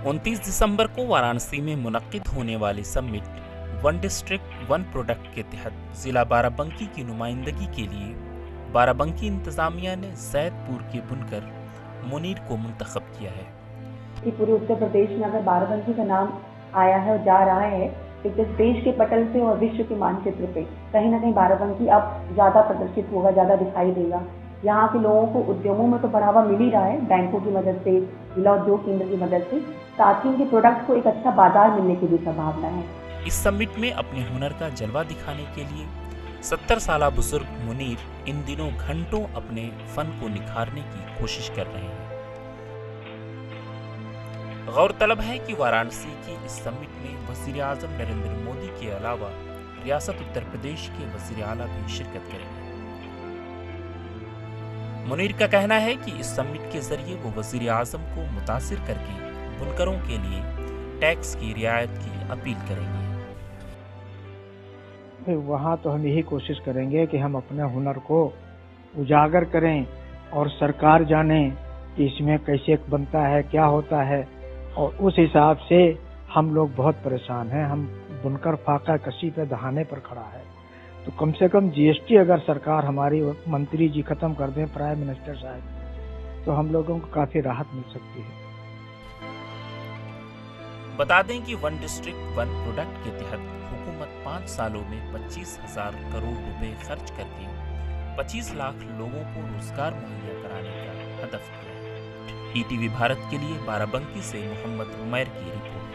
29 दिसंबर को वाराणसी में मुनक्किद होने वाली summit one district one product के तहत जिला बाराबंकी की नुमाइंदगी के लिए बाराबंकी इंतजामिया ने सैदपुर के बुनकर मुनीर को मुंतखब किया है। कि पूरे उत्तर प्रदेश में अगर बाराबंकी का नाम आया है और जा रहा है तो इस देश के पटल पे और विश्व के मानचित्र पे कहीं ना कहीं बाराबंकी अब ज़्यादा प्रदर्शित होगा, ज़्यादा दिखाई देगा। यहाँ के लोगों को उद्यमों में तो बढ़ावा मिल ही रहा है बैंकों की मदद से, जिला उद्योग केंद्र की मदद से, साथ ही इनके प्रोडक्ट को एक अच्छा बाजार मिलने की भी संभावना है। इस समिट में अपने हुनर का जलवा दिखाने के लिए 70 साल बुजुर्ग मुनीर इन दिनों घंटों अपने फन को निखारने की कोशिश कर रहे हैं। गौरतलब है कि वाराणसी की इस समिट में वज़ीर आज़म नरेंद्र मोदी के अलावा रियासत उत्तर प्रदेश के वज़ीर आला भी शिरकत करेंगे। मुनीर का कहना है कि इस समिट के जरिए वो वज़ीर आज़म को मुतासिर करके बुनकरों के लिए टैक्स की रियायत की अपील करेंगे। वहाँ तो हम यही कोशिश करेंगे कि हम अपने हुनर को उजागर करें और सरकार जाने कि इसमें कैसे बनता है, क्या होता है, और उस हिसाब से हम लोग बहुत परेशान हैं। हम बुनकर फाका कसी पे दहाने पर खड़ा है, तो कम से कम जीएसटी अगर सरकार हमारी मंत्री जी खत्म कर दें, प्राइम मिनिस्टर साहब, तो हम लोगों को काफी राहत मिल सकती है। बता दें कि वन डिस्ट्रिक्ट वन प्रोडक्ट के तहत हुकूमत 5 सालों में 25,000 करोड़ रुपए खर्च करके 25 लाख लोगों को रोजगार मुहैया कराने का हदफ किया है। ईटीवी भारत के लिए बाराबंकी से मोहम्मद उमैर की रिपोर्ट।